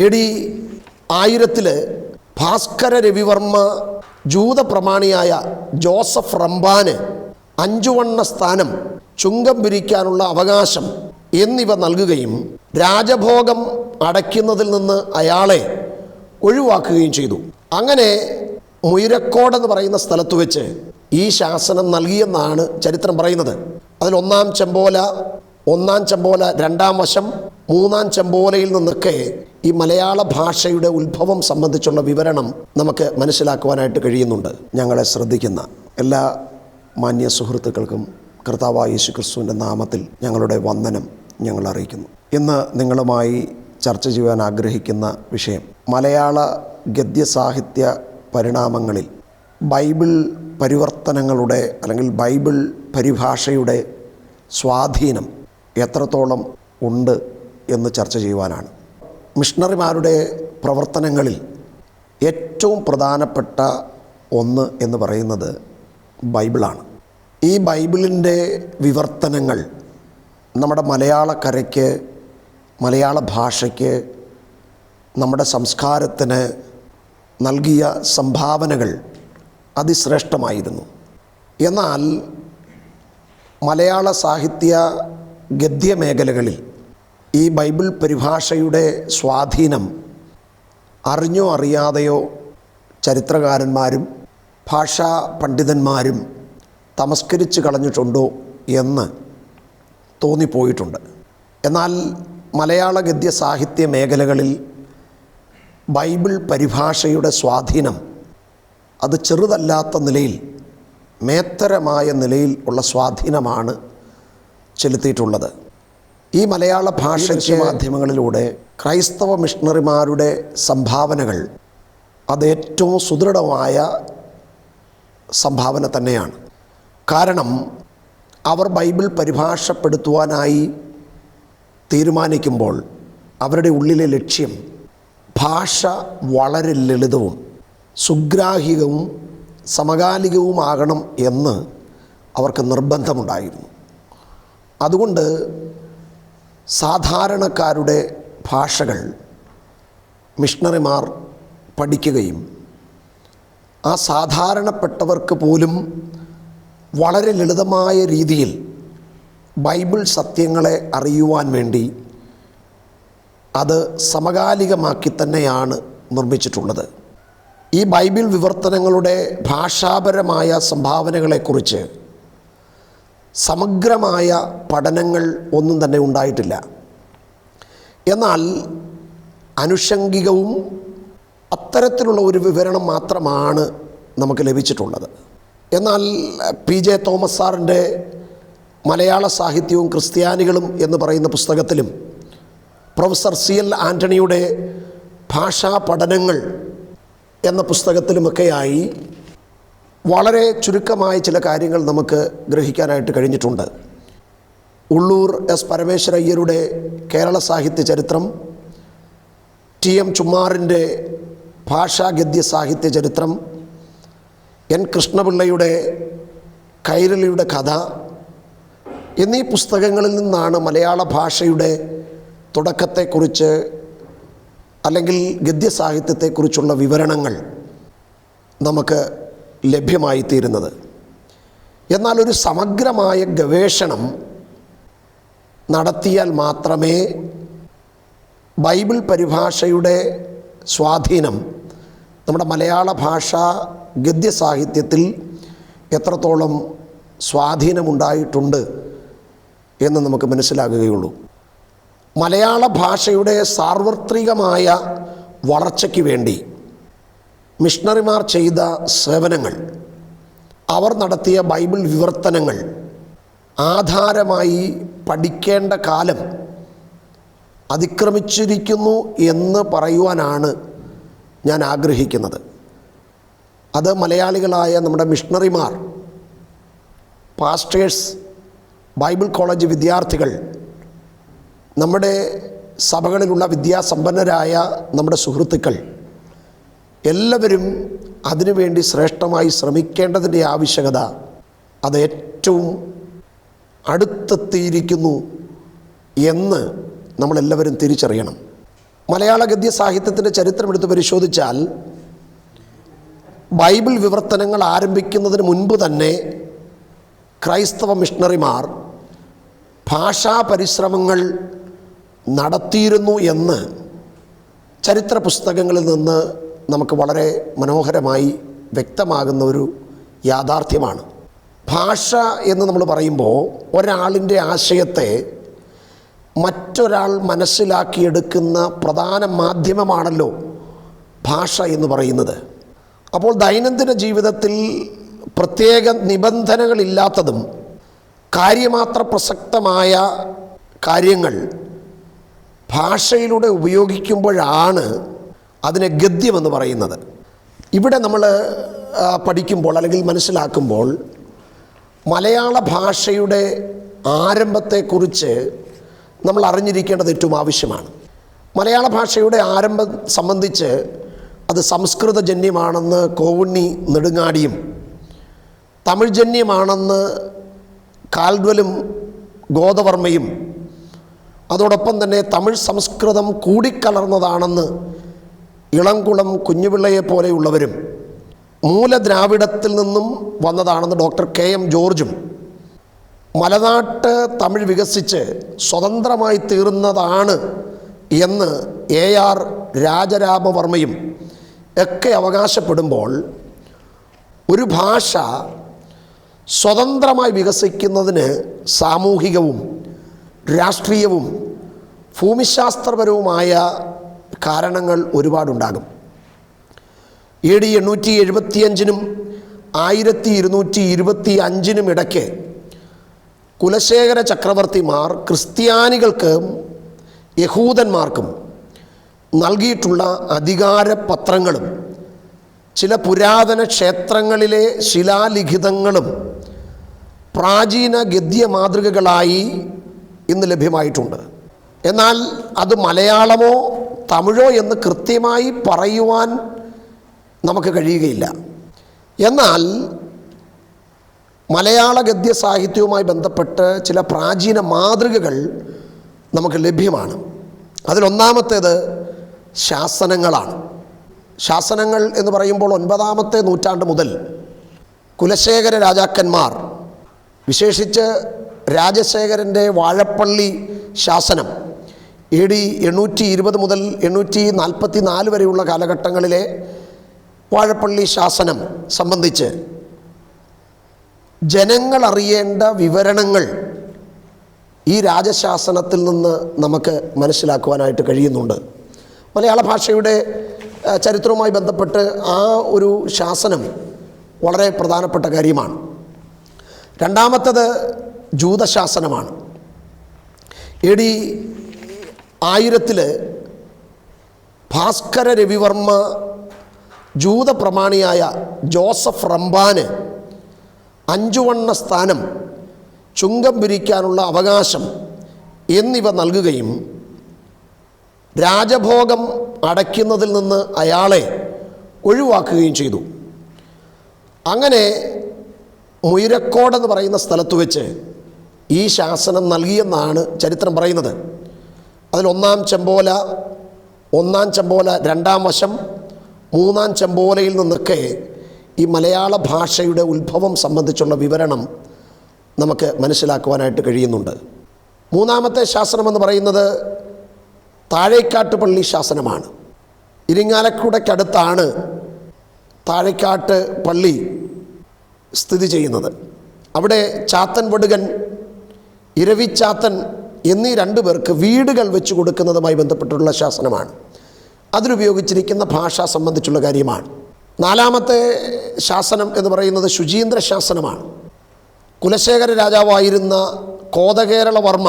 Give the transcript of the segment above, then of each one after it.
AD 1000 Bhaskara Ravi Varma ജൂത പ്രമാണിയായ Joseph റംബാന് 5 വണ്ണ സ്ഥാനം, ചുങ്കം പിരിക്കാനുള്ള അവകാശം എന്നിവ നൽകുകയും രാജഭോഗം അടയ്ക്കുന്നതിൽ നിന്ന് അയാളെ ഒഴിവാക്കുകയും ചെയ്തു. അങ്ങനെ മുയിരക്കോടെന്ന് പറയുന്ന സ്ഥലത്ത് വെച്ച് ഈ ശാസനം നൽകിയെന്നാണ് ചരിത്രം പറയുന്നത്. അതിൽ 1-ാം ചെമ്പോല, 1-ാം ചെമ്പോല 2-ാം വശം, 3-ാം ചെമ്പോലയിൽ നിന്നൊക്കെ ഈ മലയാള ഭാഷയുടെ ഉത്ഭവം സംബന്ധിച്ചുള്ള വിവരണം നമുക്ക് മനസ്സിലാക്കുവാനായിട്ട് കഴിയുന്നുണ്ട്. ഞങ്ങളെ ശ്രദ്ധിക്കുന്ന എല്ലാ മാന്യ സുഹൃത്തുക്കൾക്കും കർത്താവായ യേശുക്രിസ്തുവിൻ്റെ നാമത്തിൽ ഞങ്ങളുടെ വന്ദനം ഞങ്ങൾ അറിയിക്കുന്നു. ഇന്ന് നിങ്ങളുമായി ചർച്ച ചെയ്യാൻ ആഗ്രഹിക്കുന്ന വിഷയം മലയാള ഗദ്യസാഹിത്യ പരിണാമങ്ങളിൽ ബൈബിൾ പരിവർത്തനങ്ങളുടെ അല്ലെങ്കിൽ ബൈബിൾ പരിഭാഷയുടെ സ്വാധീനം എത്രത്തോളം ഉണ്ട് എന്ന് ചർച്ച ചെയ്യുവാനാണ്. മിഷണറിമാരുടെ പ്രവർത്തനങ്ങളിൽ ഏറ്റവും പ്രധാനപ്പെട്ട ഒന്ന് എന്ന് പറയുന്നത് ബൈബിളാണ്. ഈ ബൈബിളിൻ്റെ വിവർത്തനങ്ങൾ നമ്മുടെ മലയാളക്കരയ്ക്ക്, മലയാള ഭാഷയ്ക്ക്, നമ്മുടെ സംസ്കാരത്തിന് നൽകിയ സംഭാവനകൾ അതിശ്രേഷ്ഠമായിരുന്നു. എന്നാൽ മലയാള സാഹിത്യ ഗദ്യമേഖലകളിൽ ഈ ബൈബിൾ പരിഭാഷയുടെ സ്വാധീനം അറിഞ്ഞോ അറിയാതെയോ ചരിത്രകാരന്മാരും ഭാഷാ പണ്ഡിതന്മാരും തമസ്കരിച്ച് കളഞ്ഞിട്ടുണ്ടോ എന്ന് തോന്നിപ്പോയിട്ടുണ്ട്. എന്നാൽ മലയാള ഗദ്യ സാഹിത്യ മേഖലകളിൽ ബൈബിൾ പരിഭാഷയുടെ സ്വാധീനം അത് ചെറുതല്ലാത്ത നിലയിൽ, മേത്തരമായ നിലയിൽ ഉള്ള സ്വാധീനമാണ് ചെലുത്തിയിട്ടുള്ളത്. ഈ മലയാള ഭാഷയ്ക്ക് മാധ്യമങ്ങളിലൂടെ ക്രൈസ്തവ മിഷണറിമാരുടെ സംഭാവനകൾ അത് ഏറ്റവും സുദൃഢമായ സംഭാവന തന്നെയാണ്. കാരണം അവർ ബൈബിൾ പരിഭാഷപ്പെടുത്തുവാനായി തീരുമാനിക്കുമ്പോൾ അവരുടെ ഉള്ളിലെ ലക്ഷ്യം ഭാഷ വളരെ ലളിതവും സുഗ്രാഹികവും സമകാലികവുമാകണം എന്ന് അവർക്ക് നിർബന്ധമുണ്ടായിരുന്നു. അതുകൊണ്ട് സാധാരണക്കാരുടെ ഭാഷകൾ മിഷണറിമാർ പഠിക്കുകയും ആ സാധാരണപ്പെട്ടവർക്ക് പോലും വളരെ ലളിതമായ രീതിയിൽ ബൈബിൾ സത്യങ്ങളെ അറിയുവാൻ വേണ്ടി അത് സമകാലികമാക്കി തന്നെയാണ് നിർമ്മിച്ചിട്ടുള്ളത്. ഈ ബൈബിൾ വിവർത്തനങ്ങളുടെ ഭാഷാപരമായ സംഭാവനകളെക്കുറിച്ച് സമഗ്രമായ പഠനങ്ങൾ ഒന്നും തന്നെ ഉണ്ടായിട്ടില്ല. എന്നാൽ അനുഷംഗികവും അത്തരത്തിലുള്ള ഒരു വിവരണം മാത്രമാണ് നമുക്ക് ലഭിച്ചിട്ടുള്ളത്. എന്നാൽ PJ തോമസ് സാറിൻ്റെ മലയാള സാഹിത്യവും ക്രിസ്ത്യാനികളും എന്ന് പറയുന്ന പുസ്തകത്തിലും പ്രൊഫസർ CL ആൻ്റണിയുടെ ഭാഷാ പഠനങ്ങൾ എന്ന പുസ്തകത്തിലുമൊക്കെയായി വളരെ ചുരുക്കമായ ചില കാര്യങ്ങൾ നമുക്ക് ഗ്രഹിക്കാനായിട്ട് കഴിഞ്ഞിട്ടുണ്ട്. ഉള്ളൂർ S. പരമേശ്വര അയ്യരുടെ കേരള സാഹിത്യ ചരിത്രം, TM ചുമ്മാറിൻ്റെ ഭാഷാ ഗദ്യ സാഹിത്യ ചരിത്രം, N. കൃഷ്ണപിള്ളയുടെ കൈരളിയുടെ കഥ എന്നീ പുസ്തകങ്ങളിൽ നിന്നാണ് മലയാള ഭാഷയുടെ തുടക്കത്തെക്കുറിച്ച് അല്ലെങ്കിൽ ഗദ്യസാഹിത്യത്തെക്കുറിച്ചുള്ള വിവരണങ്ങൾ നമുക്ക് ലഭ്യമായിത്തീരുന്നത്. എന്നാൽ ഒരു സമഗ്രമായ ഗവേഷണം നടത്തിയാൽ മാത്രമേ ബൈബിൾ പരിഭാഷയുടെ സ്വാധീനം നമ്മുടെ മലയാള ഭാഷ ഗദ്യസാഹിത്യത്തിൽ എത്രത്തോളം സ്വാധീനമുണ്ടായിട്ടുണ്ട് എന്ന് നമുക്ക് മനസ്സിലാകുകയുള്ളൂ. മലയാള ഭാഷയുടെ സാർവത്രികമായ വളർച്ചയ്ക്ക് വേണ്ടി മിഷണറിമാർ ചെയ്ത സേവനങ്ങൾ, അവർ നടത്തിയ ബൈബിൾ വിവർത്തനങ്ങൾ ആധാരമായി പഠിക്കേണ്ട കാലം അതിക്രമിച്ചിരിക്കുന്നു എന്ന് പറയുവാനാണ് ഞാൻ ആഗ്രഹിക്കുന്നത്. അത് മലയാളികളായ നമ്മുടെ മിഷണറിമാർ, പാസ്റ്റേഴ്സ്, ബൈബിൾ കോളേജ് വിദ്യാർത്ഥികൾ, നമ്മുടെ സഭകളിലുള്ള വിദ്യാസമ്പന്നരായ നമ്മുടെ സുഹൃത്തുക്കൾ എല്ലാവരും അതിനുവേണ്ടി ശ്രേഷ്ഠമായി ശ്രമിക്കേണ്ടതിൻ്റെ ആവശ്യകത അത് ഏറ്റവും അടുത്തെത്തിയിരിക്കുന്നു എന്ന് നമ്മളെല്ലാവരും തിരിച്ചറിയണം. മലയാള ഗദ്യ സാഹിത്യത്തിൻ്റെ ചരിത്രമെടുത്ത് പരിശോധിച്ചാൽ ബൈബിൾ വിവർത്തനങ്ങൾ ആരംഭിക്കുന്നതിന് മുൻപ് തന്നെ ക്രൈസ്തവ മിഷണറിമാർ ഭാഷാ പരിശ്രമങ്ങൾ നടത്തിയിരുന്നു എന്ന് ചരിത്ര പുസ്തകങ്ങളിൽ നിന്ന് നമുക്ക് വളരെ മനോഹരമായി വ്യക്തമാകുന്ന ഒരു യാഥാർത്ഥ്യമാണ്. ഭാഷ എന്ന് നമ്മൾ പറയുമ്പോൾ ഒരാളിൻ്റെ ആശയത്തെ മറ്റൊരാൾ മനസ്സിലാക്കിയെടുക്കുന്ന പ്രധാന മാധ്യമമാണല്ലോ ഭാഷ എന്ന് പറയുന്നത്. അപ്പോൾ ദൈനംദിന ജീവിതത്തിൽ പ്രത്യേക നിബന്ധനകളില്ലാത്തതും കാര്യമാത്ര പ്രസക്തമായ കാര്യങ്ങൾ ഭാഷയിലൂടെ ഉപയോഗിക്കുമ്പോഴാണ് അതിനെ ഗദ്യമെന്ന് പറയുന്നത്. ഇവിടെ നമ്മൾ പഠിക്കുമ്പോൾ അല്ലെങ്കിൽ മനസ്സിലാക്കുമ്പോൾ മലയാള ഭാഷയുടെ ആരംഭത്തെക്കുറിച്ച് നമ്മൾ അറിഞ്ഞിരിക്കേണ്ടത് ഏറ്റവും ആവശ്യമാണ്. മലയാള ഭാഷയുടെ ആരംഭം സംബന്ധിച്ച് അത് സംസ്കൃതജന്യമാണെന്ന് കോവുണ്ണി നെടുങ്ങാടിയും തമിഴ് ജന്യമാണെന്ന് കാൽഡ്വലും ഗോദവർമ്മയും അതോടൊപ്പം തന്നെ തമിഴ് സംസ്കൃതം കൂടിക്കലർന്നതാണെന്ന് ഇളംകുളം കുഞ്ഞുപിള്ളയെ പോലെയുള്ളവരും മൂലദ്രാവിഡത്തിൽ നിന്നും വന്നതാണെന്ന് ഡോക്ടർ KM ജോർജും മലനാട്ട് തമിഴ് വികസിച്ച് സ്വതന്ത്രമായി തീർന്നതാണ് എന്ന് AR രാജരാമവർമ്മയും ഒക്കെ അവകാശപ്പെടുമ്പോൾ ഒരു ഭാഷ സ്വതന്ത്രമായി വികസിക്കുന്നതിന് സാമൂഹികവും രാഷ്ട്രീയവും ഭൂമിശാസ്ത്രപരവുമായ കാരണങ്ങൾ ഒരുപാടുണ്ടാകും. AD 875 1225 ഇടയ്ക്ക് കുലശേഖര ചക്രവർത്തിമാർ ക്രിസ്ത്യാനികൾക്കും യഹൂദന്മാർക്കും നൽകിയിട്ടുള്ള അധികാരപത്രങ്ങളും ചില പുരാതന ക്ഷേത്രങ്ങളിലെ ശിലാലിഖിതങ്ങളും പ്രാചീന ഗദ്യ മാതൃകകളായി ഇന്ന് ലഭ്യമായിട്ടുണ്ട്. എന്നാൽ അത് മലയാളമോ തമിഴോ എന്ന് കൃത്യമായി പറയുവാൻ നമുക്ക് കഴിയുകയില്ല. എന്നാൽ മലയാള ഗദ്യ സാഹിത്യവുമായി ബന്ധപ്പെട്ട് ചില പ്രാചീന മാതൃകകൾ നമുക്ക് ലഭ്യമാണ്. അതിലൊന്നാമത്തേത് ശാസനങ്ങളാണ്. ശാസനങ്ങൾ എന്ന് പറയുമ്പോൾ 9ാമത്തെ നൂറ്റാണ്ട് മുതൽ കുലശേഖര രാജാക്കന്മാർ, വിശേഷിച്ച് രാജശേഖരൻ്റെ വാഴപ്പള്ളി ശാസനം AD 820 മുതൽ 844 വരെയുള്ള കാലഘട്ടങ്ങളിലെ വാഴപ്പള്ളി ശാസനം സംബന്ധിച്ച് ജനങ്ങൾ അറിയേണ്ട വിവരണങ്ങൾ ഈ രാജശാസനത്തിൽ നിന്ന് നമുക്ക് മനസ്സിലാക്കുവാനായിട്ട് കഴിയുന്നുണ്ട്. മലയാള ഭാഷയുടെ ചരിത്രവുമായി ബന്ധപ്പെട്ട് ആ ഒരു ശാസനം വളരെ പ്രധാനപ്പെട്ട കാര്യമാണ്. രണ്ടാമത്തത് ജൂതശാസനമാണ്. AD 1000 ഭാസ്കര രവിവർമ്മ ജൂത പ്രമാണിയായ ജോസഫ് റംബാന് 5 വണ്ണ സ്ഥാനം, ചുങ്കം പിരിക്കാനുള്ള അവകാശം എന്നിവ നൽകുകയും രാജഭോഗം അടയ്ക്കുന്നതിൽ നിന്ന് അയാളെ ഒഴിവാക്കുകയും ചെയ്തു. അങ്ങനെ മുയിരക്കോടെന്ന് പറയുന്ന സ്ഥലത്ത് വെച്ച് ഈ ശാസനം നൽകിയെന്നാണ് ചരിത്രം പറയുന്നത്. അതിൽ 1-ാം ചെമ്പോല, 1-ാം ചെമ്പോല 2-ാം വശം, 3-ാം ചെമ്പോലയിൽ നിന്നൊക്കെ ഈ മലയാള ഭാഷയുടെ ഉത്ഭവം സംബന്ധിച്ചുള്ള വിവരണം നമുക്ക് മനസ്സിലാക്കുവാനായിട്ട് കഴിയുന്നുണ്ട്. 3-ാമത്തെ ശാസനമെന്ന് പറയുന്നത് താഴേക്കാട്ട് പള്ളി ശാസനമാണ്. ഇരിങ്ങാലക്കുടയ്ക്കടുത്താണ് താഴേക്കാട്ട് പള്ളി സ്ഥിതി ചെയ്യുന്നത്. അവിടെ ചാത്തൻ വടുകൻ, ഇരവിച്ചാത്തൻ എന്നീ 2 പേർക്ക് വീടുകൾ വെച്ച് കൊടുക്കുന്നതുമായി ബന്ധപ്പെട്ടുള്ള ശാസനമാണ്. അതിലുപയോഗിച്ചിരിക്കുന്ന ഭാഷ സംബന്ധിച്ചുള്ള കാര്യമാണ്. 4-ാമത്തെ ശാസനം എന്ന് പറയുന്നത് ശുചീന്ദ്ര ശാസനമാണ്. കുലശേഖര രാജാവായിരുന്ന കോതകേരളവർമ്മ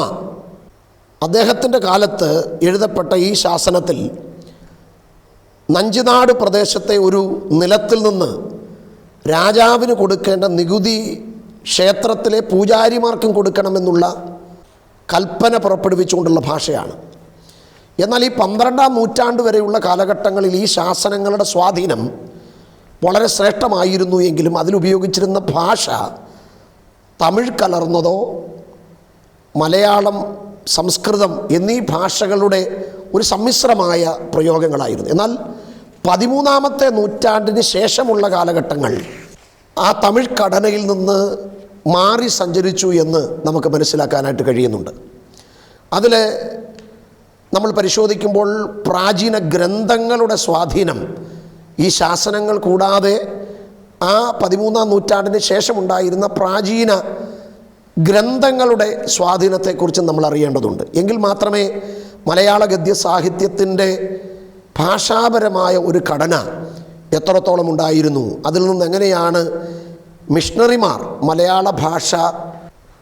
അദ്ദേഹത്തിൻ്റെ കാലത്ത് എഴുതപ്പെട്ട ഈ ശാസനത്തിൽ നഞ്ചിനാട് പ്രദേശത്തെ ഒരു നിലത്തിൽ നിന്ന് രാജാവിന് കൊടുക്കേണ്ട നികുതി ക്ഷേത്രത്തിലെ പൂജാരിമാർക്കും കൊടുക്കണമെന്നുള്ള കൽപ്പന പുറപ്പെടുവിച്ചുകൊണ്ടുള്ള ഭാഷയാണ്. എന്നാൽ ഈ 12-ാം നൂറ്റാണ്ട് വരെയുള്ള കാലഘട്ടങ്ങളിൽ ഈ ശാസനങ്ങളുടെ സ്വാധീനം വളരെ ശ്രേഷ്ഠമായിരുന്നു എങ്കിലും അതിലുപയോഗിച്ചിരുന്ന ഭാഷ തമിഴ് കലർന്നതോ മലയാളം, സംസ്കൃതം എന്നീ ഭാഷകളുടെ ഒരു സമ്മിശ്രമായ പ്രയോഗങ്ങളായിരുന്നു. എന്നാൽ 13-ാമത്തെ നൂറ്റാണ്ടിന് ശേഷമുള്ള കാലഘട്ടങ്ങൾ ആ തമിഴ് ഘടനയിൽ നിന്ന് മാറി സഞ്ചരിച്ചു എന്ന് നമുക്ക് മനസ്സിലാക്കാനായിട്ട് കഴിയുന്നുണ്ട്. അതിൽ നമ്മൾ പരിശോധിക്കുമ്പോൾ പ്രാചീന ഗ്രന്ഥങ്ങളുടെ സ്വാധീനം, ഈ ശാസനങ്ങൾ കൂടാതെ ആ 13-ാം നൂറ്റാണ്ടിന് ശേഷമുണ്ടായിരുന്ന പ്രാചീന ഗ്രന്ഥങ്ങളുടെ സ്വാധീനത്തെക്കുറിച്ച് നമ്മൾ അറിയേണ്ടതുണ്ട്. എങ്കിൽ മാത്രമേ മലയാള ഗദ്യ സാഹിത്യത്തിൻ്റെ ഭാഷാപരമായ ഒരു ഘടന എത്രത്തോളം ഉണ്ടായിരുന്നു, അതിൽ നിന്ന് എങ്ങനെയാണ് മിഷണറിമാർ മലയാള ഭാഷ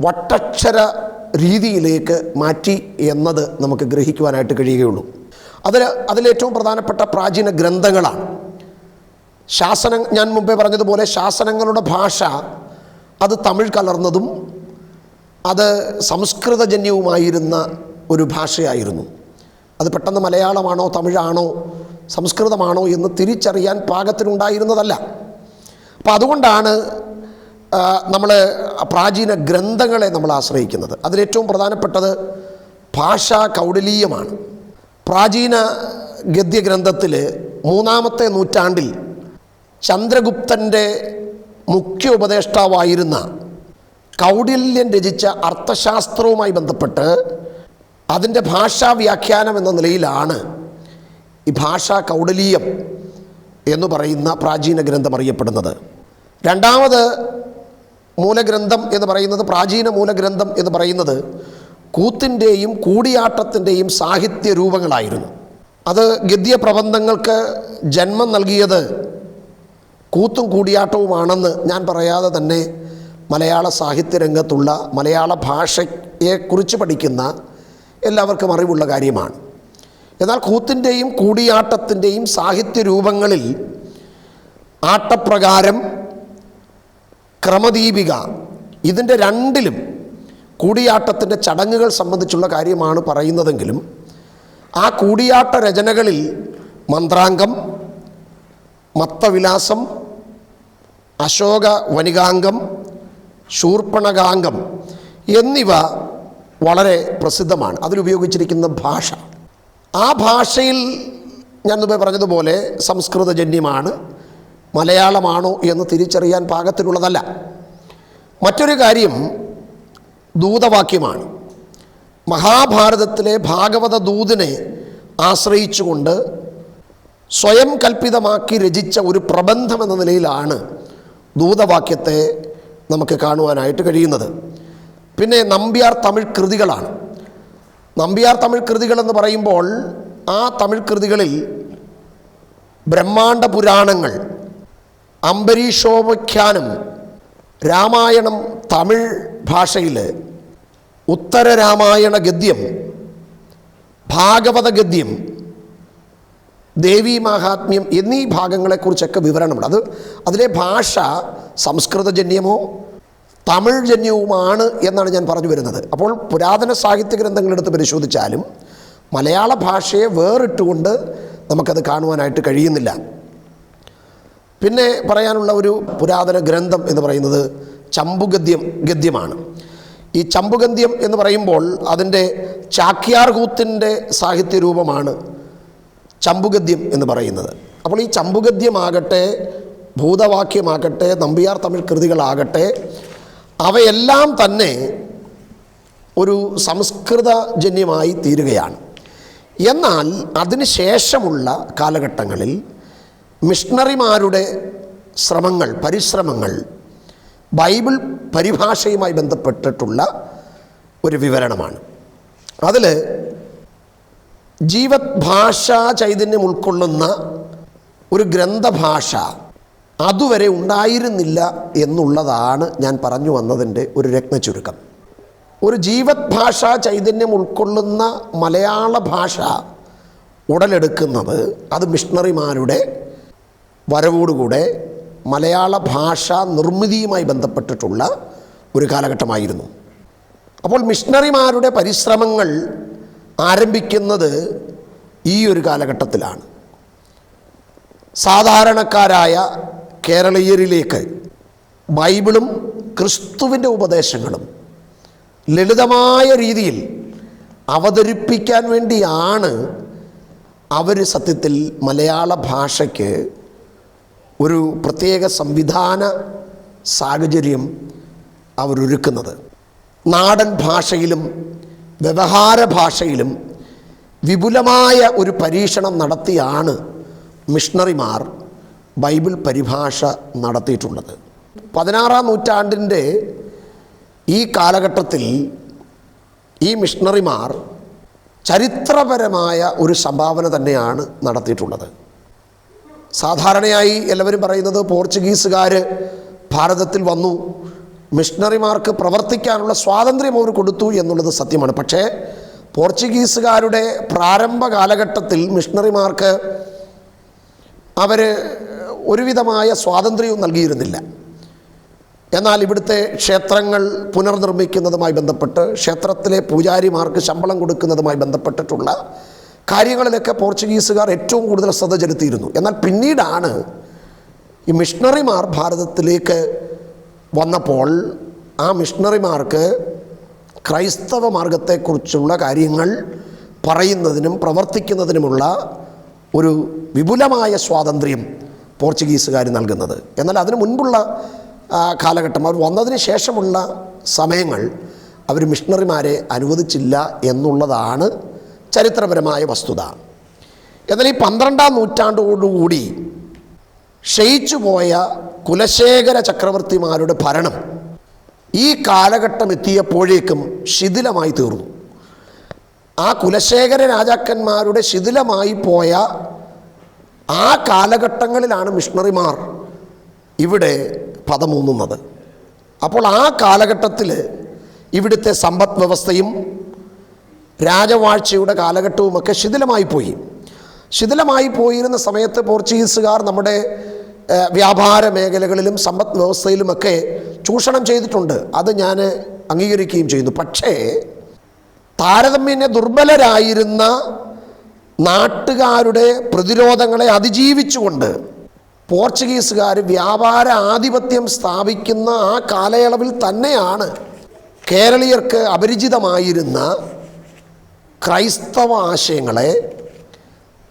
വട്ടക്ഷര രീതിയിലേക്ക് മാറ്റി എന്നത് നമുക്ക് ഗ്രഹിക്കുവാനായിട്ട് കഴിയുകയുള്ളൂ. അതിലേറ്റവും പ്രധാനപ്പെട്ട പ്രാചീന ഗ്രന്ഥങ്ങളാണ് ശാസനം. ഞാൻ മുമ്പേ പറഞ്ഞതുപോലെ ശാസനങ്ങളുടെ ഭാഷ അത് തമിഴ് കലർന്നതും അത് സംസ്കൃതജന്യവുമായിരുന്ന ഒരു ഭാഷയായിരുന്നു. അത് പെട്ടെന്ന് മലയാളമാണോ തമിഴാണോ സംസ്കൃതമാണോ എന്ന് തിരിച്ചറിയാൻ പാകത്തിനുണ്ടായിരുന്നതല്ല. അപ്പോൾ അതുകൊണ്ടാണ് നമ്മൾ പ്രാചീന ഗ്രന്ഥങ്ങളെ നമ്മൾ ആശ്രയിക്കുന്നത്. അതിലേറ്റവും പ്രധാനപ്പെട്ടത് ഭാഷാ കൗടിലീയമാണ്. പ്രാചീന ഗദ്യഗ്രന്ഥത്തിൽ 3-ാമത്തെ നൂറ്റാണ്ടിൽ ചന്ദ്രഗുപ്തൻ്റെ മുഖ്യ ഉപദേഷ്ടാവായിരുന്ന കൗടില്യൻ രചിച്ച അർത്ഥശാസ്ത്രവുമായി ബന്ധപ്പെട്ട് അതിൻ്റെ ഭാഷാ വ്യാഖ്യാനം എന്ന നിലയിലാണ് ഈ ഭാഷാ കൗടിലീയം എന്ന് പറയുന്ന പ്രാചീന ഗ്രന്ഥം അറിയപ്പെടുന്നത്. രണ്ടാമത് മൂലഗ്രന്ഥം എന്ന് പറയുന്നത്, പ്രാചീന മൂലഗ്രന്ഥം എന്ന് പറയുന്നത് കൂത്തിൻ്റെയും കൂടിയാട്ടത്തിൻ്റെയും സാഹിത്യ രൂപങ്ങളായിരുന്നു. അത് ഗദ്യ പ്രബന്ധങ്ങൾക്ക് ജന്മം നൽകിയത് കൂത്തും കൂടിയാട്ടവുമാണെന്ന് ഞാൻ പറയാതെ തന്നെ മലയാള സാഹിത്യരംഗത്തുള്ള മലയാള ഭാഷയെക്കുറിച്ച് പഠിക്കുന്ന എല്ലാവർക്കും അറിവുള്ള കാര്യമാണ്. എന്നാൽ കൂത്തിൻ്റെയും കൂടിയാട്ടത്തിൻ്റെയും സാഹിത്യ രൂപങ്ങളിൽ ആട്ടപ്രകാരം, ക്രമദീപിക, ഇതിൻ്റെ രണ്ടിലും കൂടിയാട്ടത്തിൻ്റെ ചടങ്ങുകൾ സംബന്ധിച്ചുള്ള കാര്യമാണ് പറയുന്നതെങ്കിലും ആ കൂടിയാട്ട രചനകളിൽ മന്ത്രാംഗം, മത്തവിലാസം, അശോക വനികാംഗം, ശൂർപ്പണകാംഗം എന്നിവ വളരെ പ്രസിദ്ധമാണ്. അതിലുപയോഗിച്ചിരിക്കുന്ന ഭാഷ, ആ ഭാഷയിൽ ഞാൻ മുമ്പേ പറഞ്ഞതുപോലെ സംസ്കൃതജന്യമാണ്, മലയാളമാണോ എന്ന് തിരിച്ചറിയാൻ പാകത്തിലുള്ളതല്ല. മറ്റൊരു കാര്യം ദൂതവാക്യമാണ്. മഹാഭാരതത്തിലെ ഭാഗവത ദൂതിനെ ആശ്രയിച്ചുകൊണ്ട് സ്വയം കൽപ്പിതമാക്കി രചിച്ച ഒരു പ്രബന്ധം എന്ന നിലയിലാണ് ദൂതവാക്യത്തെ നമുക്ക് കാണുവാനായിട്ട് കഴിയുന്നത്. പിന്നെ നമ്പ്യാർ തമിഴ് കൃതികളാണ്. നമ്പ്യാർ തമിഴ് കൃതികളെന്ന് പറയുമ്പോൾ ആ തമിഴ് കൃതികളിൽ ബ്രഹ്മാണ്ഡ പുരാണങ്ങൾ, അംബരീഷോപഖ്യാനം, രാമായണം തമിഴ് ഭാഷയിൽ, ഉത്തര രാമായണ ഗദ്യം, ഭാഗവത ഗദ്യം, ദേവീ മാഹാത്മ്യം എന്നീ ഭാഗങ്ങളെക്കുറിച്ചൊക്കെ വിവരണമുണ്ട്. അതിലെ ഭാഷ സംസ്കൃതജന്യമോ തമിഴ് ജന്യവുമാണ് എന്നാണ് ഞാൻ പറഞ്ഞു വരുന്നത്. അപ്പോൾ പുരാതന സാഹിത്യ ഗ്രന്ഥങ്ങളെടുത്ത് പരിശോധിച്ചാലും മലയാള ഭാഷയെ വേറിട്ടുകൊണ്ട് നമുക്കത് കാണുവാനായിട്ട് കഴിയുന്നില്ല. പിന്നെ പറയാനുള്ള ഒരു പുരാതന ഗ്രന്ഥം എന്ന് പറയുന്നത് ഗദ്യമാണ്. ഈ ചമ്പുഗദ്യം എന്ന് പറയുമ്പോൾ അതിൻ്റെ ചാക്യാർ കൂത്തിൻ്റെ സാഹിത്യരൂപമാണ് ചമ്പുഗദ്യം എന്ന് പറയുന്നത്. അപ്പോൾ ഈ ചമ്പുഗദ്യമാകട്ടെ, ഭൂതവാക്യമാകട്ടെ, നമ്പ്യാർ തമിഴ് കൃതികളാകട്ടെ, അവയെല്ലാം തന്നെ ഒരു സംസ്കൃതജന്യമായി തീരുകയാണ്. എന്നാൽ അതിന് ശേഷമുള്ള കാലഘട്ടങ്ങളിൽ മിഷണറിമാരുടെ പരിശ്രമങ്ങൾ ബൈബിൾ പരിഭാഷയുമായി ബന്ധപ്പെട്ടിട്ടുള്ള ഒരു വിവരണമാണ്. അതിൽ ജീവത് ഭാഷാ ചൈതന്യം ഉൾക്കൊള്ളുന്ന ഒരു ഗ്രന്ഥഭാഷ അതുവരെ ഉണ്ടായിരുന്നില്ല എന്നുള്ളതാണ് ഞാൻ പറഞ്ഞു വന്നതിൻ്റെ ഒരു രത്നചുരുക്കം. ഒരു ജീവത് ഭാഷാ ചൈതന്യം ഉൾക്കൊള്ളുന്ന മലയാള ഭാഷ ഉടലെടുക്കുന്നത് അത് മിഷണറിമാരുടെ വരവോടുകൂടെ മലയാള ഭാഷ നിർമ്മിതിയുമായി ബന്ധപ്പെട്ടിട്ടുള്ള ഒരു കാലഘട്ടമായിരുന്നു. അപ്പോൾ മിഷണറിമാരുടെ പരിശ്രമങ്ങൾ ആരംഭിക്കുന്നത് ഈ ഒരു കാലഘട്ടത്തിലാണ്. സാധാരണക്കാരായ കേരളീയരിലേക്ക് ബൈബിളും ക്രിസ്തുവിൻ്റെ ഉപദേശങ്ങളും ലളിതമായ രീതിയിൽ അവതരിപ്പിക്കാൻ വേണ്ടിയാണ് അവർ സത്യത്തിൽ മലയാള ഭാഷയ്ക്ക് ഒരു പ്രത്യേക സംവിധാന സാഹചര്യം അവരൊരുക്കുന്നത്. നാടൻ ഭാഷയിലും വ്യവഹാര ഭാഷയിലും വിപുലമായ ഒരു പരീക്ഷണം നടത്തിയാണ് മിഷണറിമാർ ബൈബിൾ പരിഭാഷ നടത്തിയിട്ടുള്ളത്. 16-ാം നൂറ്റാണ്ടിൻ്റെ ഈ കാലഘട്ടത്തിൽ ഈ മിഷണറിമാർ ചരിത്രപരമായ ഒരു സംഭാവന തന്നെയാണ് നടത്തിയിട്ടുള്ളത്. സാധാരണയായി എല്ലാവരും പറയുന്നത് പോർച്ചുഗീസുകാർ ഭാരതത്തിൽ വന്നു, മിഷണറിമാർക്ക് പ്രവർത്തിക്കാനുള്ള സ്വാതന്ത്ര്യം അവർ കൊടുത്തു എന്നുള്ളത് സത്യമാണ്. പക്ഷേ പോർച്ചുഗീസുകാരുടെ പ്രാരംഭ കാലഘട്ടത്തിൽ മിഷണറിമാർക്ക് അവർ ഒരുവിധമായ സ്വാതന്ത്ര്യവും നൽകിയിരുന്നില്ല. എന്നാൽ ഇവിടുത്തെ ക്ഷേത്രങ്ങൾ പുനർനിർമ്മിക്കുന്നതുമായി ബന്ധപ്പെട്ട്, ക്ഷേത്രത്തിലെ പൂജാരിമാർക്ക് ശമ്പളം കൊടുക്കുന്നതുമായി ബന്ധപ്പെട്ടിട്ടുള്ള കാര്യങ്ങളിലൊക്കെ പോർച്ചുഗീസുകാർ ഏറ്റവും കൂടുതൽ ശ്രദ്ധ ചെലുത്തിയിരുന്നു. എന്നാൽ പിന്നീടാണ് ഈ മിഷണറിമാർ ഭാരതത്തിലേക്ക് വന്നപ്പോൾ ആ മിഷണറിമാർക്ക് ക്രൈസ്തവ മാർഗത്തെക്കുറിച്ചുള്ള കാര്യങ്ങൾ പറയുന്നതിനും പ്രവർത്തിക്കുന്നതിനുമുള്ള ഒരു വിപുലമായ സ്വാതന്ത്ര്യം പോർച്ചുഗീസുകാർ നൽകുന്നത്. എന്നാൽ അതിനു മുൻപുള്ള കാലഘട്ടം, അവർ വന്നതിന് ശേഷമുള്ള സമയങ്ങൾ അവർ മിഷണറിമാരെ അനുവദിച്ചില്ല എന്നുള്ളതാണ് ചരിത്രപരമായ വസ്തുത. എന്നാൽ ഈ 12-ാം നൂറ്റാണ്ടോടുകൂടി ക്ഷയിച്ചു പോയ കുലശേഖര ചക്രവർത്തിമാരുടെ ഭരണം ഈ കാലഘട്ടം എത്തിയപ്പോഴേക്കും ശിഥിലമായി തീർന്നു. ആ കുലശേഖര രാജാക്കന്മാരുടെ ശിഥിലമായി പോയ ആ കാലഘട്ടങ്ങളിലാണ് മിഷണറിമാർ ഇവിടെ പദമൂന്നുന്നത്. അപ്പോൾ ആ കാലഘട്ടത്തിൽ ഇവിടുത്തെ സമ്പദ് വ്യവസ്ഥയും രാജവാഴ്ചയുടെ കാലഘട്ടവുമൊക്കെ ശിഥിലമായി പോയിരുന്ന സമയത്ത് പോർച്ചുഗീസുകാർ നമ്മുടെ വ്യാപാര മേഖലകളിലും സമ്പദ് വ്യവസ്ഥയിലുമൊക്കെ ചൂഷണം ചെയ്തിട്ടുണ്ട്. അത് ഞാൻ അംഗീകരിക്കുകയും ചെയ്യുന്നു. പക്ഷേ താരതമ്യേന ദുർബലരായിരുന്ന നാട്ടുകാരുടെ പ്രതിരോധങ്ങളെ അതിജീവിച്ചുകൊണ്ട് പോർച്ചുഗീസുകാർ വ്യാപാര ആധിപത്യം സ്ഥാപിക്കുന്ന ആ കാലയളവിൽ തന്നെയാണ് കേരളീയർക്ക് അപരിചിതമായിരുന്ന ക്രൈസ്തവ ആശയങ്ങളെ,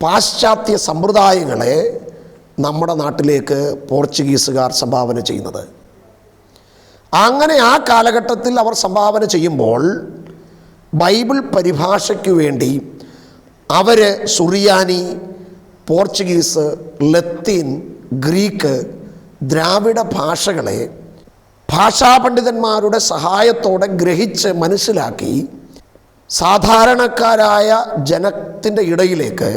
പാശ്ചാത്യ സമ്പ്രദായങ്ങളെ നമ്മുടെ നാട്ടിലേക്ക് പോർച്ചുഗീസുകാർ സംഭാവന ചെയ്യുന്നത്. അങ്ങനെ ആ കാലഘട്ടത്തിൽ അവർ സംഭാവന ചെയ്യുമ്പോൾ ബൈബിൾ പരിഭാഷയ്ക്ക് വേണ്ടി അവർ സുറിയാനി, പോർച്ചുഗീസ്, ലത്തീൻ, ഗ്രീക്ക്, ദ്രാവിഡ ഭാഷകളെ ഭാഷാപണ്ഡിതന്മാരുടെ സഹായത്തോടെ ഗ്രഹിച്ച് മനസ്സിലാക്കി സാധാരണക്കാരായ ജനത്തിൻ്റെ ഇടയിലേക്ക്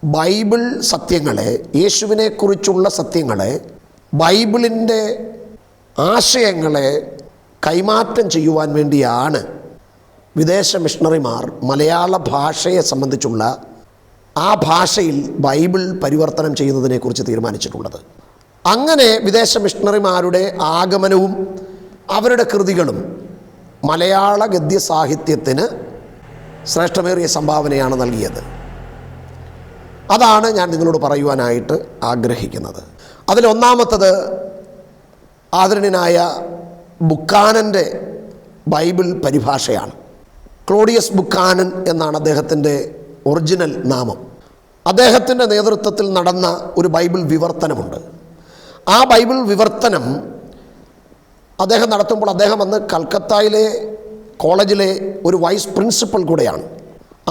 ബൈബിൾ സത്യങ്ങളെ, യേശുവിനെക്കുറിച്ചുള്ള സത്യങ്ങളെ, ബൈബിളിൻ്റെ ആശയങ്ങളെ കൈമാറ്റം ചെയ്യുവാൻ വേണ്ടിയാണ് വിദേശ മിഷണറിമാർ മലയാള ഭാഷയെ സംബന്ധിച്ചുള്ള ആ ഭാഷയിൽ ബൈബിൾ പരിവർത്തനം ചെയ്യുന്നതിനെക്കുറിച്ച് തീരുമാനിച്ചിട്ടുള്ളത്. അങ്ങനെ വിദേശ മിഷണറിമാരുടെ ആഗമനവും അവരുടെ കൃതികളും മലയാള ഗദ്യ സാഹിത്യത്തിന് ശ്രേഷ്ഠമേറിയ സംഭാവനയാണ് നൽകിയത്. അതാണ് ഞാൻ നിങ്ങളോട് പറയുവാനായിട്ട് ആഗ്രഹിക്കുന്നത്. അതിലൊന്നാമത്തത് ആദരണീയനായ ബുക്കാനൻ്റെ ബൈബിൾ പരിഭാഷയാണ്. ക്ലോഡിയസ് ബുക്കാനൻ എന്നാണ് അദ്ദേഹത്തിൻ്റെ ഒറിജിനൽ നാമം. അദ്ദേഹത്തിൻ്റെ നേതൃത്വത്തിൽ നടന്ന ഒരു ബൈബിൾ വിവർത്തനമുണ്ട്. ആ ബൈബിൾ വിവർത്തനം അദ്ദേഹം നടത്തുമ്പോൾ അദ്ദേഹം അന്ന് കൽക്കത്തയിലെ കോളേജിലെ ഒരു വൈസ് പ്രിൻസിപ്പൽ കൂടെയാണ്.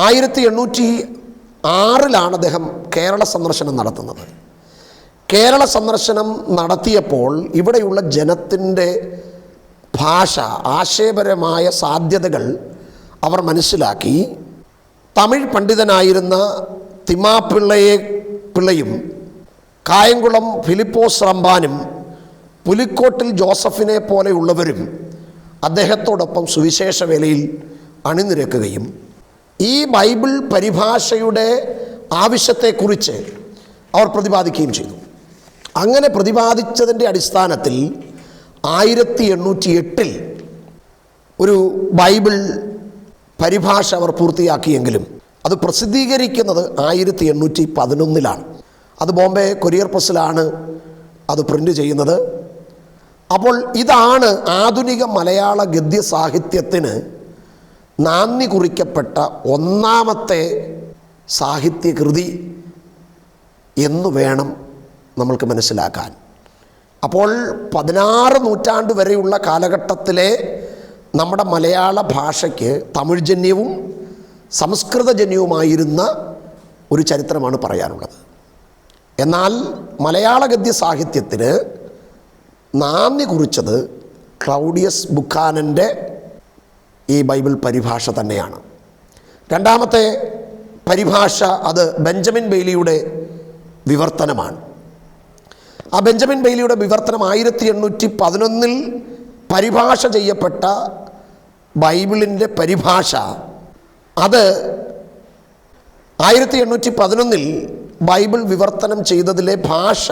1806 അദ്ദേഹം കേരള സന്ദർശനം നടത്തുന്നത്. കേരള സന്ദർശനം നടത്തിയപ്പോൾ ഇവിടെയുള്ള ജനത്തിൻ്റെ ഭാഷ, ആശയപരമായ സാധ്യതകൾ അവർ മനസ്സിലാക്കി. തമിഴ് പണ്ഡിതനായിരുന്ന തിമ്മാപിള്ളയും കായംകുളം ഫിലിപ്പോസ് റമ്പാനും പുലിക്കോട്ടിൽ ജോസഫിനെ പോലെയുള്ളവരും അദ്ദേഹത്തോടൊപ്പം സുവിശേഷ വേലയിൽ അണിനിരക്കുകയും ഈ ബൈബിൾ പരിഭാഷയുടെ ആവശ്യത്തെക്കുറിച്ച് അവർ പ്രതിപാദിക്കുകയും ചെയ്തു. അങ്ങനെ പ്രതിപാദിച്ചതിൻ്റെ അടിസ്ഥാനത്തിൽ 1808 ഒരു ബൈബിൾ പരിഭാഷ അവർ പൂർത്തിയാക്കിയെങ്കിലും അത് പ്രസിദ്ധീകരിക്കുന്നത് 1811 അത് ബോംബെ കൊറിയർ പ്രസ്സിലാണ് അത് പ്രിൻ്റ് ചെയ്യുന്നത്. അപ്പോൾ ഇതാണ് ആധുനിക മലയാള ഗദ്യ സാഹിത്യത്തിന് നാന്ദി കുറിക്കപ്പെട്ട ഒന്നാമത്തെ സാഹിത്യകൃതി എന്ന് വേണം നമ്മൾക്ക് മനസ്സിലാക്കാൻ. അപ്പോൾ 16 നൂറ്റാണ്ട് വരെയുള്ള കാലഘട്ടത്തിലെ നമ്മുടെ മലയാള ഭാഷയ്ക്ക് തമിഴ് ജന്യവും സംസ്കൃതജന്യവുമായിരുന്ന ഒരു ചരിത്രമാണ് പറയാനുള്ളത്. എന്നാൽ മലയാള ഗദ്യ സാഹിത്യത്തിന് നാന്ദി കുറിച്ചത് ക്ലൗഡിയസ് ബുക്കാനൻ്റെ ഈ ബൈബിൾ പരിഭാഷ തന്നെയാണ്. രണ്ടാമത്തെ പരിഭാഷ അത് ബെഞ്ചമിൻ ബെയ്ലിയുടെ വിവർത്തനമാണ്. ആ ബെഞ്ചമിൻ ബെയ്ലിയുടെ വിവർത്തനം 1811 പരിഭാഷ ചെയ്യപ്പെട്ട ബൈബിളിൻ്റെ പരിഭാഷ അത് 1811 ബൈബിൾ വിവർത്തനം ചെയ്തതിലെ ഭാഷ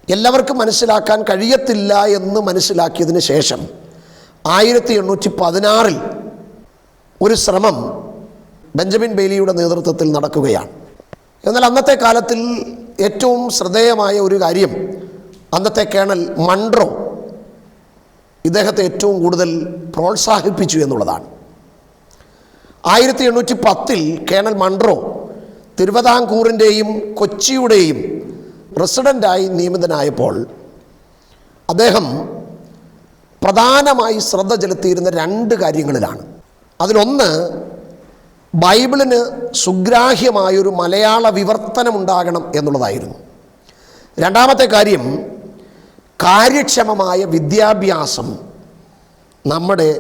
എല്ലാവർക്കും മനസ്സിലാക്കാൻ കഴിയത്തില്ല എന്ന് മനസ്സിലാക്കിയതിന് ശേഷം 1816 ഒരു ശ്രമം ബെഞ്ചമിൻ ബെയ്ലിയുടെ നേതൃത്വത്തിൽ നടക്കുകയാണ്. എന്നാൽ അന്നത്തെ കാലത്തിൽ ഏറ്റവും ശ്രദ്ധേയമായ ഒരു കാര്യം അന്നത്തെ കേണൽ മൺട്രോ ഇദ്ദേഹത്തെ ഏറ്റവും കൂടുതൽ പ്രോത്സാഹിപ്പിച്ചു എന്നുള്ളതാണ്. 1810 കേണൽ മൺട്രോ തിരുവിതാംകൂറിൻ്റെയും കൊച്ചിയുടെയും റെസിഡൻ്റായി നിയമിതനായപ്പോൾ അദ്ദേഹം പ്രധാനമായി ശ്രദ്ധ ചെലുത്തിയിരുന്ന 2 കാര്യങ്ങളിലാണ്. അതിലൊന്ന് ബൈബിളിന് സുഗ്രാഹ്യമായൊരു മലയാള വിവർത്തനമുണ്ടാകണം എന്നുള്ളതായിരുന്നു. രണ്ടാമത്തെ കാര്യം കാര്യക്ഷമമായ വിദ്യാഭ്യാസം നമ്മുടെ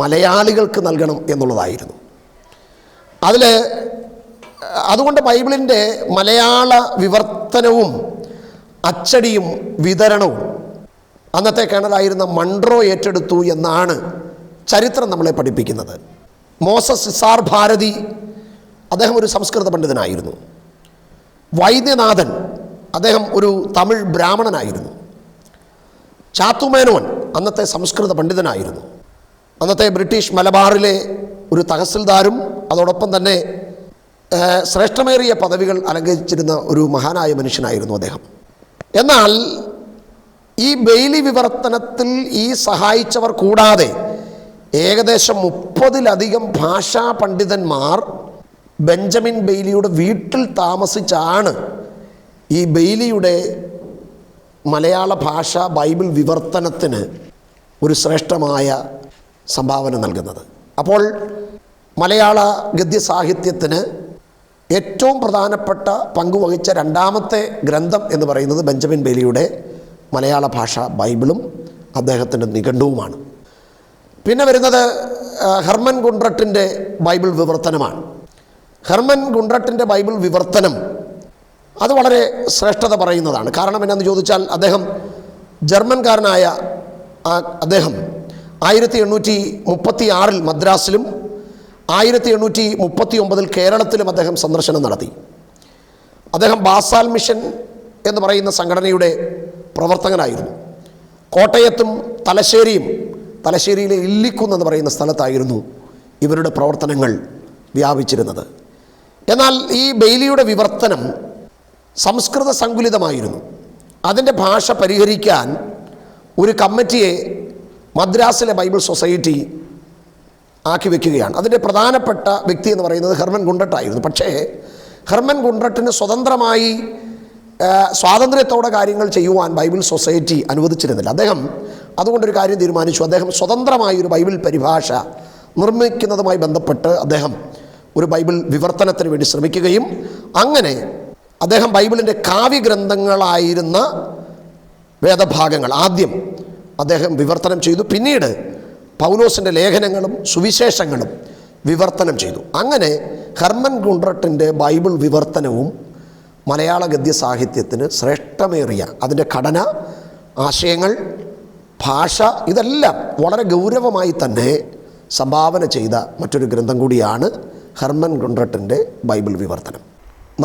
മലയാളികൾക്ക് നൽകണം എന്നുള്ളതായിരുന്നു. അതുകൊണ്ട് ബൈബിളിൻ്റെ മലയാള വിവർത്തനവും അച്ചടിയും വിതരണവും അന്നത്തെ കേണലായിരുന്ന മൺട്രോ ഏറ്റെടുത്തു എന്നാണ് ചരിത്രം നമ്മളെ പഠിപ്പിക്കുന്നത്. മോസസ് ഇസാർ ഭാരതി അദ്ദേഹം ഒരു സംസ്കൃത പണ്ഡിതനായിരുന്നു. വൈദ്യനാഥൻ അദ്ദേഹം ഒരു തമിഴ് ബ്രാഹ്മണനായിരുന്നു. ചാത്തുമേനോൻ അന്നത്തെ സംസ്കൃത പണ്ഡിതനായിരുന്നു. അന്നത്തെ ബ്രിട്ടീഷ് മലബാറിലെ ഒരു തഹസിൽദാരും അതോടൊപ്പം തന്നെ ശ്രേഷ്ഠമേറിയ പദവികൾ അലങ്കരിച്ചിരുന്ന ഒരു മഹാനായ മനുഷ്യനായിരുന്നു അദ്ദേഹം. എന്നാൽ ഈ ബെയ്ലി വിവർത്തനത്തിൽ ഈ സഹായിച്ചവർ കൂടാതെ ഏകദേശം 30-ലധികം ഭാഷാ പണ്ഡിതന്മാർ ബെഞ്ചമിൻ ബെയ്ലിയുടെ വീട്ടിൽ താമസിച്ചാണ് ഈ ബെയ്ലിയുടെ മലയാള ഭാഷ ബൈബിൾ വിവർത്തനത്തിന് ഒരു ശ്രേഷ്ഠമായ സംഭാവന നൽകുന്നത്. അപ്പോൾ മലയാള ഗദ്യ സാഹിത്യത്തിന് ഏറ്റവും പ്രധാനപ്പെട്ട പങ്കുവഹിച്ച രണ്ടാമത്തെ ഗ്രന്ഥം എന്ന് പറയുന്നത് ബെഞ്ചമിൻ ബെയ്ലിയുടെ മലയാള ഭാഷ ബൈബിളും അദ്ദേഹത്തിൻ്റെ നിഘണ്ടുവുമാണ്. പിന്നെ വരുന്നത് ഹെർമൻ ഗുണ്ട്രട്ടിൻ്റെ ബൈബിൾ വിവർത്തനമാണ്. ഹെർമൻ ഗുണ്ട്രട്ടിൻ്റെ ബൈബിൾ വിവർത്തനം അത് വളരെ ശ്രേഷ്ഠത പറയുന്നതാണ്. കാരണം എന്നാന്ന് ചോദിച്ചാൽ അദ്ദേഹം ജർമ്മൻകാരനായ അദ്ദേഹം 1836 മദ്രാസിലും 1839 കേരളത്തിലും അദ്ദേഹം സന്ദർശനം നടത്തി. അദ്ദേഹം ബാസാൽ മിഷൻ എന്ന് പറയുന്ന സംഘടനയുടെ പ്രവർത്തകനായിരുന്നു. കോട്ടയത്തും തലശ്ശേരിയിലെ ഇല്ലിക്കുന്ന് എന്ന് പറയുന്ന സ്ഥലത്തായിരുന്നു ഇവരുടെ പ്രവർത്തനങ്ങൾ വ്യാപിച്ചിരുന്നത്. എന്നാൽ ഈ ബെയ്ലിയുടെ വിവർത്തനം സംസ്കൃത സങ്കുലിതമായിരുന്നു. അതിൻ്റെ ഭാഷ പരിഹരിക്കാൻ ഒരു കമ്മിറ്റിയെ മദ്രാസിലെ ബൈബിൾ സൊസൈറ്റി ആക്കി വയ്ക്കുകയാണ്. അതിൻ്റെ പ്രധാനപ്പെട്ട വ്യക്തി എന്ന് പറയുന്നത് ഹെർമൻ ഗുണ്ട്രട്ടായിരുന്നു. പക്ഷേ ഹെർമൻ ഗുണ്ട്രട്ടിന് സ്വതന്ത്രമായി സ്വാതന്ത്ര്യത്തോടെ കാര്യങ്ങൾ ചെയ്യുവാൻ ബൈബിൾ സൊസൈറ്റി അനുവദിച്ചിരുന്നില്ല. അദ്ദേഹം അതുകൊണ്ടൊരു കാര്യം തീരുമാനിച്ചു. അദ്ദേഹം സ്വതന്ത്രമായി ഒരു ബൈബിൾ പരിഭാഷ നിർമ്മിക്കുന്നതുമായി ബന്ധപ്പെട്ട് അദ്ദേഹം ഒരു ബൈബിൾ വിവർത്തനത്തിന് വേണ്ടി ശ്രമിക്കുകയും അങ്ങനെ അദ്ദേഹം ബൈബിളിൻ്റെ കാവ്യഗ്രന്ഥങ്ങളായിരുന്ന വേദഭാഗങ്ങൾ ആദ്യം അദ്ദേഹം വിവർത്തനം ചെയ്തു. പിന്നീട് പൗലോസിൻ്റെ ലേഖനങ്ങളും സുവിശേഷങ്ങളും വിവർത്തനം ചെയ്തു. അങ്ങനെ ഹെർമൻ ഗുണ്ട്രട്ടിൻ്റെ ബൈബിൾ വിവർത്തനവും മലയാള ഗദ്യ സാഹിത്യത്തിന് ശ്രേഷ്ഠമേറിയ അതിൻ്റെ ഘടന, ആശയങ്ങൾ, ഭാഷ ഇതെല്ലാം വളരെ ഗൗരവമായി തന്നെ സംഭാവന ചെയ്ത മറ്റൊരു ഗ്രന്ഥം കൂടിയാണ് ഹെർമൻ ഗുണ്ട്രട്ടിൻ്റെ ബൈബിൾ വിവർത്തനം.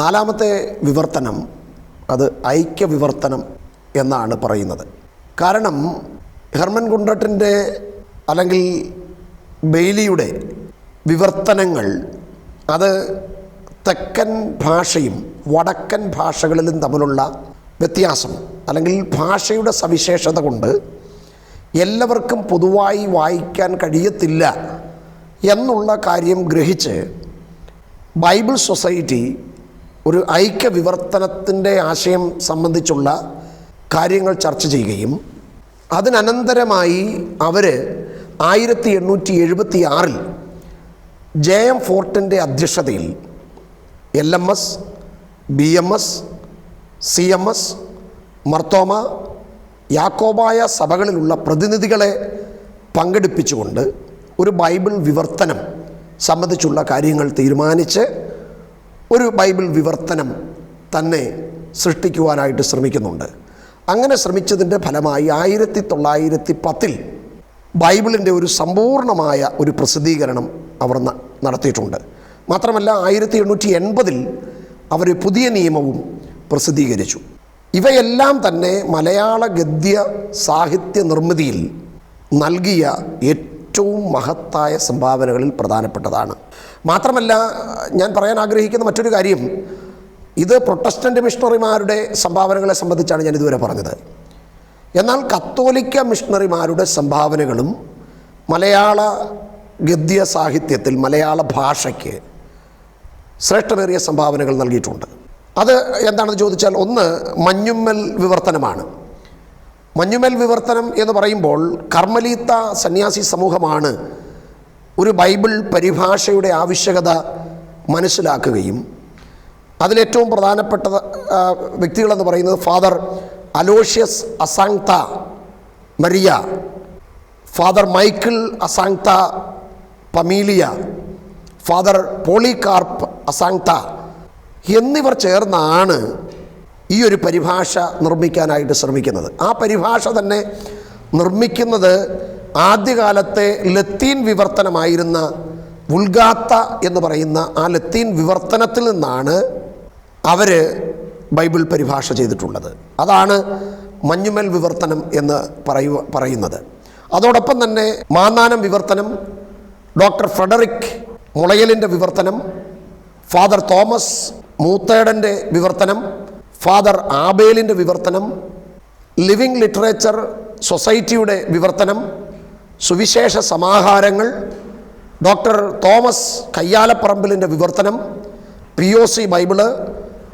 നാലാമത്തെ വിവർത്തനം അത് ഐക്യവിവർത്തനം എന്നാണ് പറയുന്നത്. കാരണം ഹെർമൻ ഗുണ്ട്രട്ടിൻ്റെ അല്ലെങ്കിൽ ബെയ്ലിയുടെ വിവർത്തനങ്ങൾ അത് തെക്കൻ ഭാഷയും വടക്കൻ ഭാഷകളിലും തമ്മിലുള്ള വ്യത്യാസം അല്ലെങ്കിൽ ഭാഷയുടെ സവിശേഷത കൊണ്ട് എല്ലാവർക്കും പൊതുവായി വായിക്കാൻ കഴിയത്തില്ല എന്നുള്ള കാര്യം ഗ്രഹിച്ച് ബൈബിൾ സൊസൈറ്റി ഒരു ഐക്യ വിവർത്തനത്തിൻ്റെ ആശയം സംബന്ധിച്ചുള്ള കാര്യങ്ങൾ ചർച്ച ചെയ്യുകയും അതിനനന്തരമായി അവർ 1876 JM ഫോർട്ടിൻ്റെ അധ്യക്ഷതയിൽ LMS, BMS, CMS, Mar Thoma, Yakobaya സഭകളിലുള്ള പ്രതിനിധികളെ പങ്കെടുപ്പിച്ചുകൊണ്ട് ഒരു ബൈബിൾ വിവർത്തനം സംബന്ധിച്ചുള്ള കാര്യങ്ങൾ തീരുമാനിച്ച് ഒരു ബൈബിൾ വിവർത്തനം തന്നെ സൃഷ്ടിക്കുവാനായിട്ട് ശ്രമിക്കുന്നുണ്ട്. അങ്ങനെ ശ്രമിച്ചതിൻ്റെ ഫലമായി 1910 ബൈബിളിൻ്റെ ഒരു സമ്പൂർണമായ ഒരു പ്രസിദ്ധീകരണം അവർ നടത്തിയിട്ടുണ്ട്. മാത്രമല്ല 1880 അവർ പുതിയ നിയമവും പ്രസിദ്ധീകരിച്ചു. ഇവയെല്ലാം തന്നെ മലയാള ഗദ്യ സാഹിത്യ നിർമ്മിതിയിൽ നൽകിയ ഏറ്റവും മഹത്തായ സംഭാവനകളിൽ പ്രധാനപ്പെട്ടതാണ്. മാത്രമല്ല ഞാൻ പറയാൻ ആഗ്രഹിക്കുന്ന മറ്റൊരു കാര്യം, ഇത് പ്രൊട്ടസ്റ്റൻ്റ് മിഷണറിമാരുടെ സംഭാവനകളെ സംബന്ധിച്ചാണ് ഞാൻ ഇതുവരെ പറഞ്ഞത്. എന്നാൽ കത്തോലിക്ക മിഷണറിമാരുടെ സംഭാവനകളും മലയാള ഗദ്യ സാഹിത്യത്തിൽ മലയാള ഭാഷയ്ക്ക് ശ്രേഷ്ഠമേറിയ സംഭാവനകൾ നൽകിയിട്ടുണ്ട്. അത് എന്താണെന്ന് ചോദിച്ചാൽ, ഒന്ന് മഞ്ഞുമ്മൽ വിവർത്തനമാണ്. മഞ്ഞുമ്മൽ വിവർത്തനം എന്ന് പറയുമ്പോൾ കർമ്മലീത്ത സന്യാസി സമൂഹമാണ് ഒരു ബൈബിൾ പരിഭാഷയുടെ ആവശ്യകത മനസ്സിലാക്കുകയും അതിലേറ്റവും പ്രധാനപ്പെട്ട വ്യക്തികളെന്ന് പറയുന്നത് ഫാദർ അലോഷ്യസ് അസാങ്ത മരിയ, ഫാദർ മൈക്കിൾ അസാങ്ത പമീലിയ, ഫാദർ പോളികാർപ്പ് അസാങ്ത എന്നിവർ ചേർന്നാണ് ഈ ഒരു പരിഭാഷ നിർമ്മിക്കാനായിട്ട് ശ്രമിക്കുന്നത്. ആ പരിഭാഷ തന്നെ നിർമ്മിക്കുന്നത് ആദ്യകാലത്തെ ലത്തീൻ വിവർത്തനമായിരുന്ന വുൾഗാത്ത എന്ന് പറയുന്ന ആ ലത്തീൻ വിവർത്തനത്തിൽ നിന്നാണ് അവർ ബൈബിൾ പരിഭാഷ ചെയ്തിട്ടുള്ളത്. അതാണ് മഞ്ഞുമൽ വിവർത്തനം എന്ന് പറയുന്നത്. അതോടൊപ്പം തന്നെ മാന്നാനം വിവർത്തനം, ഡോക്ടർ ഫ്രെഡറിക് മുളയലിൻ്റെ വിവർത്തനം, ഫാദർ തോമസ് മൂത്തേടൻ്റെ വിവർത്തനം, ഫാദർ ആബേലിൻ്റെ വിവർത്തനം, ലിവിങ് ലിറ്ററേച്ചർ സൊസൈറ്റിയുടെ വിവർത്തനം, സുവിശേഷ സമാഹാരങ്ങൾ, ഡോക്ടർ തോമസ് കയ്യാലപ്പറമ്പിലിൻ്റെ വിവർത്തനം, POC ബൈബിള്,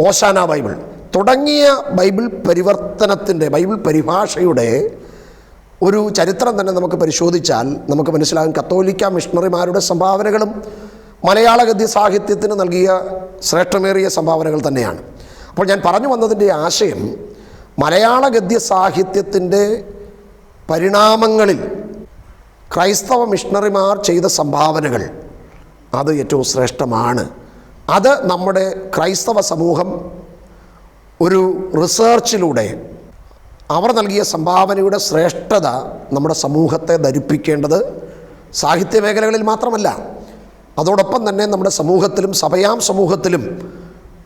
ഓശാന ബൈബിൾ തുടങ്ങിയ ബൈബിൾ ബൈബിൾ പരിഭാഷയുടെ ഒരു ചരിത്രം തന്നെ നമുക്ക് പരിശോധിച്ചാൽ നമുക്ക് മനസ്സിലാകും. കത്തോലിക്ക മിഷണറിമാരുടെ സംഭാവനകളും മലയാള ഗദ്യ സാഹിത്യത്തിന് നൽകിയ ശ്രേഷ്ഠമേറിയ സംഭാവനകൾ തന്നെയാണ്. അപ്പോൾ ഞാൻ പറഞ്ഞു വന്നതിൻ്റെ ആശയം, മലയാള ഗദ്യ സാഹിത്യത്തിൻ്റെ പരിണാമങ്ങളിൽ ക്രൈസ്തവ മിഷണറിമാർ ചെയ്ത സംഭാവനകൾ അത് ഏറ്റവും ശ്രേഷ്ഠമാണ്. അത് നമ്മുടെ ക്രൈസ്തവ സമൂഹം ഒരു റിസർച്ചിലൂടെ അവർ നൽകിയ സംഭാവനയുടെ ശ്രേഷ്ഠത നമ്മുടെ സമൂഹത്തെ ധരിപ്പിക്കേണ്ടത് സാഹിത്യ മേഖലകളിൽ മാത്രമല്ല, അതോടൊപ്പം തന്നെ നമ്മുടെ സമൂഹത്തിലും സഭയാം സമൂഹത്തിലും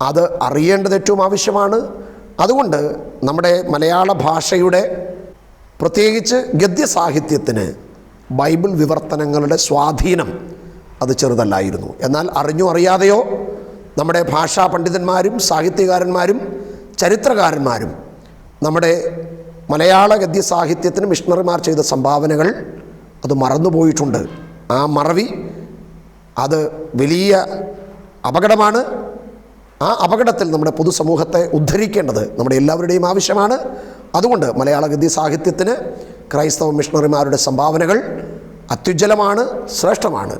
അത് അറിയേണ്ടത് ഏറ്റവും ആവശ്യമാണ്. അതുകൊണ്ട് നമ്മുടെ മലയാള ഭാഷയുടെ പ്രത്യേകിച്ച് ഗദ്യ സാഹിത്യത്തിന് ബൈബിൾ വിവർത്തനങ്ങളുടെ സ്വാധീനം അത് ചെറുതല്ലായിരുന്നു. എന്നാൽ അറിഞ്ഞോ അറിയാതെയോ നമ്മുടെ ഭാഷാ പണ്ഡിതന്മാരും സാഹിത്യകാരന്മാരും ചരിത്രകാരന്മാരും നമ്മുടെ മലയാള ഗദ്യ സാഹിത്യത്തിന് മിഷണറിമാർ ചെയ്ത സംഭാവനകൾ അത് മറന്നുപോയിട്ടുണ്ട്. ആ മറവി അത് വലിയ അപകടമാണ്. ആ അപകടത്തിൽ നമ്മുടെ പൊതുസമൂഹത്തെ ഉദ്ധരിക്കേണ്ടത് നമ്മുടെ എല്ലാവരുടെയും ആവശ്യമാണ്. അതുകൊണ്ട് മലയാള ഗദ്യ സാഹിത്യത്തിന് ക്രൈസ്തവ മിഷണറിമാരുടെ സംഭാവനകൾ അത്യുജ്വലമാണ്, ശ്രേഷ്ഠമാണ്.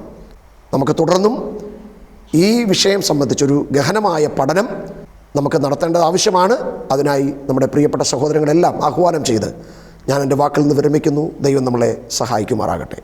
നമുക്ക് തുടർന്നും ഈ വിഷയം സംബന്ധിച്ചൊരു ഗഹനമായ പഠനം നമുക്ക് നടത്തേണ്ടത് ആവശ്യമാണ്. അതിനായി നമ്മുടെ പ്രിയപ്പെട്ട സഹോദരങ്ങളെല്ലാം ആഹ്വാനം ചെയ്ത് ഞാൻ എൻ്റെ വാക്കിൽ നിന്ന് വിരമിക്കുന്നു. ദൈവം നമ്മളെ സഹായിക്കുമാറാകട്ടെ.